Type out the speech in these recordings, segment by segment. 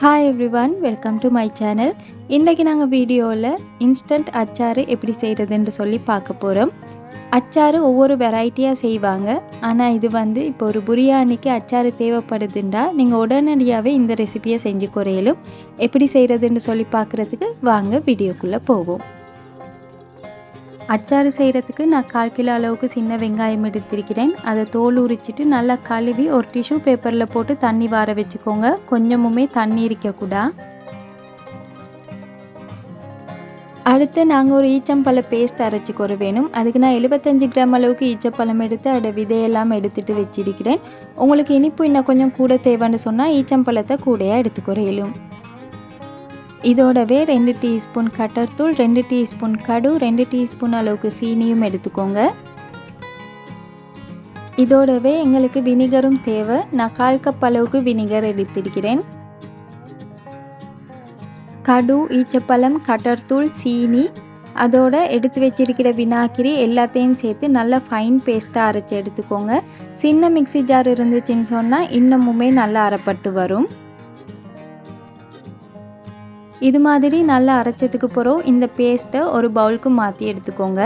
Hi everyone, welcome to my channel. இன்றைக்கி நாங்கள் வீடியோவில் இன்ஸ்டன்ட் அச்சாறு எப்படி செய்கிறதுன்னு சொல்லி பார்க்க போகிறோம். அச்சாறு ஒவ்வொரு வெரைட்டியாக செய்வாங்க. ஆனால் இது இப்போ ஒரு பிரியாணிக்கு அச்சாறு தேவைப்படுதுண்டா நீங்கள் உடனடியாகவே இந்த ரெசிபியை செஞ்சு குறையலும். எப்படி செய்கிறதுன்னு சொல்லி பார்க்குறதுக்கு வாங்க வீடியோக்குள்ளே போவோம். அச்சாறு செய்கிறதுக்கு நான் 1/4 கிலோ அளவுக்கு சின்ன வெங்காயம் எடுத்திருக்கிறேன். அதை தோல் உரிச்சிட்டு நல்லா கழுவி ஒரு டிஷ்யூ பேப்பரில் போட்டு தண்ணி வார வச்சுக்கோங்க. கொஞ்சமுமே தண்ணி இருக்கக்கூடாது. அடுத்து நாங்கள் ஒரு ஈச்சம்பழ பேஸ்ட் அரைச்சிக்கொற வேணும். அதுக்கு நான் 75 கிராம் அளவுக்கு ஈச்சப்பழம் எடுத்து அதோட விதையெல்லாம் எடுத்துகிட்டு வச்சிருக்கிறேன். உங்களுக்கு இனிப்பு இன்னும் கொஞ்சம் கூட தேவைன்னு சொன்னால் ஈச்சம்பழத்தை கூடையாக எடுத்துக்குறையிலும். இதோடவே 2 டீஸ்பூன் கட்டர்தூள், 2 டீஸ்பூன் கடு, 2 டீஸ்பூன் அளவுக்கு சீனியும் எடுத்துக்கோங்க. இதோடவே எங்களுக்கு வினிகரும் தேவை. நான் 1/4 கப் அளவுக்கு வினிகர் எடுத்திருக்கிறேன். கடு, ஈச்சப்பழம், கட்டர்தூள், சீனி, அதோட எடுத்து வச்சிருக்கிற வினாகிரி எல்லாத்தையும் சேர்த்து நல்லா ஃபைன் பேஸ்ட்டாக அரைச்சி எடுத்துக்கோங்க. சின்ன மிக்ஸி ஜார் இருந்துச்சுன்னு சொன்னால் இன்னமுமே நல்லா அரைப்பட்டு வரும். இது மாதிரி நல்லா அரைச்சதுக்கு பிறகு இந்த பேஸ்ட்டை ஒரு பவுலுக்கு மாற்றி எடுத்துக்கோங்க.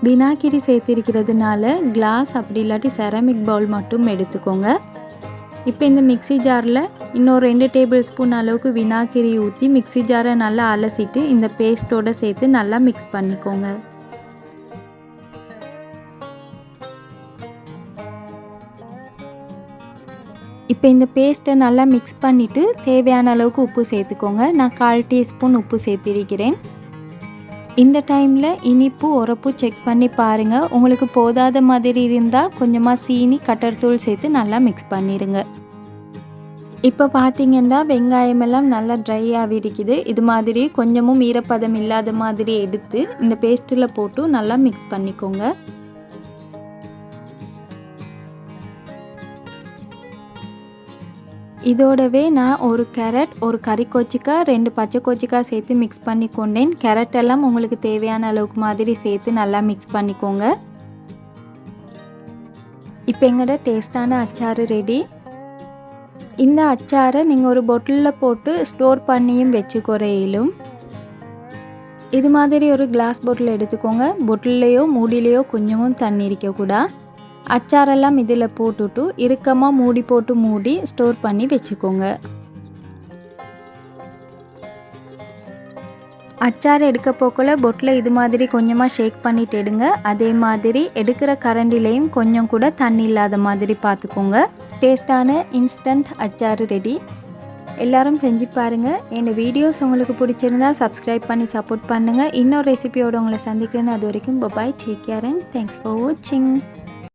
வினாகிரி சேர்த்திருக்கிறதுனால கிளாஸ் அப்படி இல்லாட்டி செராமிக் பவுல் மட்டும் எடுத்துக்கோங்க. இப்போ இந்த மிக்ஸி ஜாரில் இன்னொரு 2 டேபிள் ஸ்பூன் அளவுக்கு வினாகிரி ஊற்றி மிக்ஸி ஜாரை நல்லா அலசிட்டு இந்த பேஸ்ட்டோடு சேர்த்து நல்லா மிக்ஸ் பண்ணிக்கோங்க. இப்போ இந்த பேஸ்ட்டை நல்லா மிக்ஸ் பண்ணிவிட்டு தேவையான அளவுக்கு உப்பு சேர்த்துக்கோங்க. நான் 1/4 டீஸ்பூன் உப்பு சேர்த்திருக்கிறேன். இந்த டைமில் இனிப்பு உரப்பு செக் பண்ணி பாருங்கள். உங்களுக்கு போதாத மாதிரி இருந்தால் கொஞ்சமாக சீனி, கட்டர்தூள் சேர்த்து நல்லா மிக்ஸ் பண்ணிடுங்க. இப்போ பார்த்தீங்கன்னா வெங்காயமெல்லாம் நல்லா ட்ரையாக இருக்குது. இது மாதிரி கொஞ்சமும் ஈரப்பதம் இல்லாத மாதிரி எடுத்து இந்த பேஸ்ட்டில் போட்டு நல்லா மிக்ஸ் பண்ணிக்கோங்க. இதோடவே நான் ஒரு கேரட், ஒரு கறி கொச்சிக்காய், 2 பச்சை கொச்சிக்காய் சேர்த்து மிக்ஸ் பண்ணி கொண்டேன். கேரட் எல்லாம் உங்களுக்கு தேவையான அளவுக்கு மாதிரி சேர்த்து நல்லா மிக்ஸ் பண்ணிக்கோங்க. இப்போ எங்களோட டேஸ்டான அச்சாறு ரெடி. இந்த அச்சாரை நீங்கள் ஒரு பொட்டிலில் போட்டு ஸ்டோர் பண்ணியும் வச்சுக்கொறையிலும். இது மாதிரி ஒரு கிளாஸ் பொட்டில் எடுத்துக்கோங்க. பொட்டிலையோ மூடிலையோ கொஞ்சமும் தண்ணி இருக்கக்கூடாது. அச்சாரெல்லாம் இதில் போட்டுட்டு இறுக்கமாக மூடி போட்டு மூடி ஸ்டோர் பண்ணி வச்சுக்கோங்க. அச்சார் எடுக்க போக்குள்ள பொட்டில் இது மாதிரி கொஞ்சமாக ஷேக் பண்ணிட்டு எடுங்க. அதே மாதிரி எடுக்கிற கரண்டிலையும் கொஞ்சம் கூட தண்ணி இல்லாத மாதிரி பார்த்துக்கோங்க. டேஸ்டான இன்ஸ்டன்ட் அச்சாறு ரெடி. எல்லாரும் செஞ்சு பாருங்கள். என் வீடியோஸ் உங்களுக்கு பிடிச்சிருந்தா சப்ஸ்கிரைப் பண்ணி சப்போர்ட் பண்ணுங்கள். இன்னொரு ரெசிபியோடு உங்களை சந்திக்கிறேன்னு. அது வரைக்கும் bye, take care and thanks for வாட்சிங்.